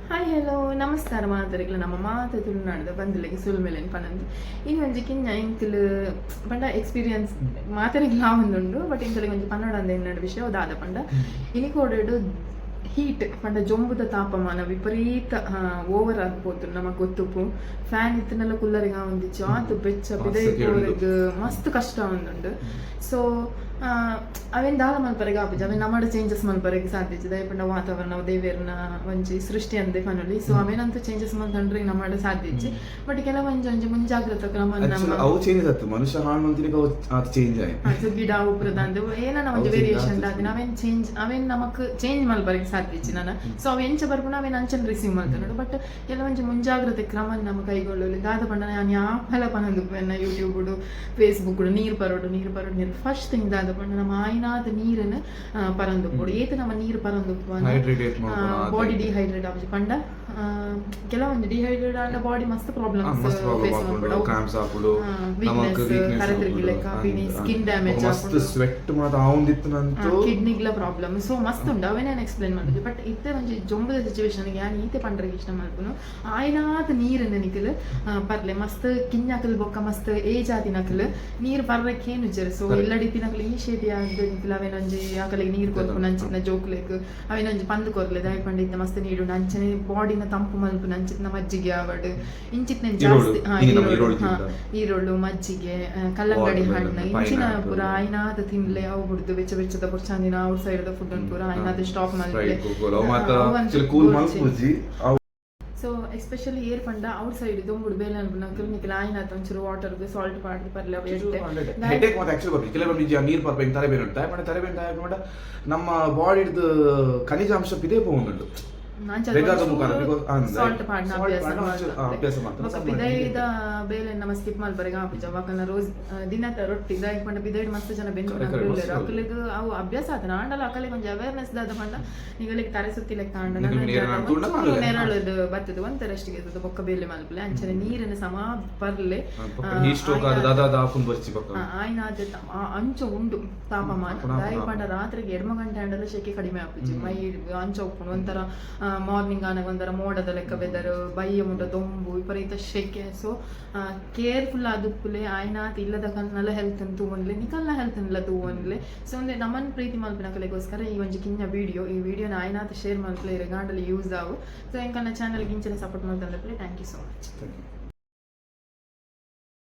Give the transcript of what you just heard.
Hi hello ನಮಸ್ಕಾರ ಮಾತರಿಗ್ಲ ನಮ್ಮ ಮಾತು ತುಳುನಾಡ್ದು ಬಂದಿಲ್ಲಿಗೆ ಸುಲ್ಮೇಲೇನು ಪನಂದು ಇನ್ನು ಒಂಜಿ ಕಿನ್ನ ಇಂಕಲು ಪಂಡ ಎಕ್ಸ್ಪೀರಿಯನ್ಸ್ ಮಾತರಿಗ್ಲ ಒಂದುಂಡು ಬಟ್ ಇಂಕಲಿಗೆ ಒಂಜಿ ಪನ್ನಡ ಅಂದ ಎನ್ನಡ ವಿಷಯ ಅದಾದ ಪಂಡ ಇನಿಕೋಡೆಡು ಹೀಟ್ ಪಂಡ ಜೊಂಬುದ ತಾಪಮಾನ ವಿಪರೀತ ಓವರ್ ಆಗ್ಬೋದು ನಮಗೆ ಗೊತ್ತುಪ್ಪು ಫ್ಯಾನ್ ಇತ್ತನೆಲ್ಲ ಕುಲ್ಲರಿಗೆ ಒಂದಿಚ್ಚು ಆತು ಬೆಚ್ಚ ಬಿದೈಗೆ ಮಸ್ತ್ ಕಷ್ಟ ಒಂದುಂಡು ಸೊ ಅವೇನು ದಾಲ ಮಲ್ಪರೆಗೆ ಆಪುಜಿ ಅವೇನು ನಮ್ಮಡ ಚೇಂಜಸ್ ಮಲ್ಪರೆಗೆ ಸಾಧ್ಯತೆ ದಯಪಂಡ ವಾತಾವರಣ ದೇವೇರ್ನ ಒಂಜಿ ಸೃಷ್ಟಿ ಅಂದೆ ಫನಲ್ಲಿ ಸೊ ಅವೇನಂತೂ ಚೇಂಜಸ್ ಮಲ್ತಂಡ್ರೆ ನಮ್ಮಡ ಸಾಧ್ಯತೆ ಬಟ್ ಕೆಲವೊಂಜಿ ಒಂಜಿ ಮುಂಜಾಗ್ರತಾ ಕ್ರಮ ಅವು ಚೇಂಜ್ ಆಯ್ತು ಮನುಷ್ಯ ಹಾಳು ಮಂತಿಗೆ ಅದು ಚೇಂಜ್ ಆಯ್ತು ಗಿಡ ಉಪ್ರದ ಅಂದೆ ಏನಾನ ಒಂಜಿ ವೇರಿಯೇಷನ್ ಆದ ಅವೇನು ಚೇಂಜ್ ಅವೇನು ನಮಕ್ ಚೇಂಜ್ ಮಲ್ಪರೆಗೆ ಸಾಧ್ಯತೆ ನಾನು ಸೊ ಅವು ಎಂಚ ಬರ್ಕೊಂಡು ಅವೇನು ಅಂಚನ್ ರಿಸೀವ್ ಮಾಡ್ತಾನೆ ಬಟ್ ಕೆಲವೊಂಜಿ ಮುಂಜಾಗ್ರತೆ ಕ್ರಮ ನಮ್ಮ ಕೈಗೊಳ್ಳಲಿ ದಾದ ಪಂಡ ನಾನು ಯಾಪಲ ಪನಂದು ಯೂಟ್ಯೂಬ್ ಫೇಸ್ಬುಕ್ ನೀರು ಪರೋಡು ನೀರು ಫಸ್ಟ್ ಥಿಂಗ್ ದಾದ ಪಂಡ ನಮ್ಮ ಆಯ್ನಾದ ನೀರನ್ನು ಪರಂದು ಕೊಡು ಏತು ನಮ್ಮ ನೀರು ಪರಂದು ಬಾಡಿ ಡಿಹೈಡ್ರೇಟ್ ಆಗಿ ಪಂಡ ಕೆಲವೊಂದು ಡಿಹೈಡ್ರೇಟ್ ಆದ ಬಾಡಿ ಮಸ್ತ್ ಪ್ರಾಬ್ಲಮ್ಸ್ ಫೇಸ್ ಮಾಡ್ಬಿಡು ಸ್ಕಿನ್ ಡ್ಯಾಮೇಜ್ ಕಿಡ್ನಿಗ್ಲ ಪ್ರಾಬ್ಲಮ್ ಸೊ ಮಸ್ತ್ ಉಂಡು ಅವೇನೇನು ಎಕ್ಸ್ಪ್ಲೇನ್ ಮಾಡಿದ್ವಿ ಬಟ್ ಇತ್ತೆ ಒಂಜಿ ಜೊಂಬದ ಸಿಚುವೇಶನ್ಗೆ ಯಾನ್ ಈತೆ ಪಂಡ್ರಿಗೆ ಇಷ್ಟ ಮಾಡ್ಕೊಂಡು ಆಯ್ನಾದ ನೀರನ್ನು ನಿಕಲು ಪರ್ಲೆ ಮಸ್ತ್ ಕಿನ್ನಾಕಲ್ ಬೊಕ್ಕ ಮಸ್ತ್ ಏಜ್ ಆದಿನಕಲ್ ನೀರು ಪರ್ರಕ್ಕೆ ಏನು ಜರ ಸೊ ಎಲ್ಲಡಿ ತಿನ್ನಕಲ್ ಈ ಶೇಟಿ ಆದ ನಿಕಲ್ ಅವೇನೊಂಜಿ ಆಕಲಿಗೆ ನೀರು ಕೊರ್ಪು ನಂಚಿನ ಜೋಕ್ಲೆಕ್ ಅವೇನೊಂಜಿ ಪಂದು ಕೊರ್ಲೆ ದಯ ಪಂಡಿತ ಮಸ್ತ್ ನೀರು ನಂಚನೆ ಬಾಡಿನ ತಂಪು ಮಲ್ಪು ನಂಚಿನ ಮಜ್ಜಿಗೆ ಆವಡ್ ಇಂಚಿನ ಜಾಸ್ತಿ ಈರುಳ್ಳು ಮಜ್ಜಿಗೆ ಕಲ್ಲಂಗಡಿ ಹಣ್ಣು ಇಂಚಿನ ಪೂರ ಆಯ್ನಾದ ತಿನ್ಲೆ ಅವು ಬಿಡ್ದು ಬೆಚ್ಚದ ಪುರ್ಚಂದಿನ ಔಟ್ ಸೈಡ್ ಫುಡ್ ಪೂರ ಆಯ್ನಾದ ಸ್ಟಾಪ್ ಮಾಡಿ ಸೊ ಎಸ್ಪೆಷಲಿ ಏರ್ ಪಂಡ ಔಟ್ ಸೈಡ್ ದೊಂಬುಡು ಬೇಲೆ ಅನ್ಬಿಟ್ಟು ನಿಖಿಲ್ ಆಯ್ನಾತ ಒಂಚೂರು ವಾಟರ್ ಸಾಲ್ಟ್ ಪಾಡ್ದು ಪರ್ಲೆ ಹೆಡ್ಏಕ್ ಮತ್ತೆ ಆಕ್ಚುಲಿ ಬರ್ತೀವಿ ಕೆಲವೊಮ್ಮೆ ನೀರು ಪರ್ಬೇಕು ತಲೆಬೇನೆ ಉಂಟು ತಾಯ್ಪಂಡ ತಲೆಬೇನೆ ನಮ್ಮ ಬಾಡಿದು ಖನಿಜಾಂಶ ಇದೇ ಹೋಗುಂಟು ಬೇಲೆ ನಮ್ಮ ಸ್ಕಿಪ್ ಮಲ್ಪರೆಗೆ ಆಪಿಜ ವಾಕಲ್ನ ರೋಸ್ ದಿನದ ರೊಟ್ಟಿ ದಾಯಕ್ ಪಂಡ ಬಿದೈಡ್ ಮಸ್ತ್ ಜನ ಬೆಂದು ಅಕ್ಕಲಿಗೆ ಅವು ಅಭ್ಯಾಸ ಆತನ ಆಂಡಲ ಅಕ್ಕಲಿಗೆ ಒಂಜಿ ಅವೇರ್ನೆಸ್ ದಾದ ಪಂಡ ನಿಗಳಿಗೆ ತರೆ ಸುತ್ತಿಲೆಕ್ಕ ಆಂಡಲ ನೆರಳದು ಬತ್ತದು ಒಂಥರ ಅಷ್ಟಿಗೆ ಬೊಕ್ಕ ಬೇಲೆ ಮಲ್ಪಲೆ ಅಂಚನೆ ನೀರಿನ ಸಮ ಬರ್ಲೆ ಆಯ್ನಾದ ಅಂಚ ಉಂಡು ತಾಪಮಾನ ದಾಯಕ್ ಪಂಡ ರಾತ್ರಿಗೆ 2 ಗಂಟೆ ಆಂಡಲ ಶೆಕೆ ಕಡಿಮೆ ಆಪಿಜಿ ಮೈ ಅಂಚ ಉಪ್ಪುಂಡು ಒಂಥರ ಮಾರ್ನಿಂಗ್ ಆನಾಗ ಒಂಥರ ಮೋಡದ ಲೆಕ್ಕ ವೆದರ್ ಬಯ್ಯ ಮುಡ ದೊಂಬು ವಿಪರೀತ ಶೆಕೆ ಸೊ ಕೇರ್ಫುಲ್ ಆದುಪ್ಪುಲೆ ಆಯ್ನಾತ್ ಇಲ್ಲದ ಕಲ್ನೆಲ್ಲ ಹೆಲ್ತ್ ಅನ್ನು ತೂವನ್ಲೆ ನಿಕಲ್ನ ಹೆಲ್ತ್ ಎಲ್ಲ ತೂವನ್ಲೆ ಸೊ ಅಂದ್ರೆ ನಮ್ಮನ್ನು ಪ್ರೀತಿ ಮಲ್ಪಿನ ಕಲೆಗೋಸ್ಕರ ಈ ಒಂಜಿ ಕಿನ್ನ ಈ ವಿಡಿಯೋನ ಆಯ್ನಾತ್ ಶೇರ್ ಮಲ್ಪಲೆ ಗಾಂಡಲ್ಲಿ ಯೂಸ್ ಆವು ಸೊ ಎಂಕಲ್ನ ಚಾನಲ್ಗೆ ಇಂಚನೆ ಸಪೋರ್ಟ್ ಮಾಡ್ತಂದ್ರೆ ಥ್ಯಾಂಕ್ ಯು ಸೊ ಮಚ್.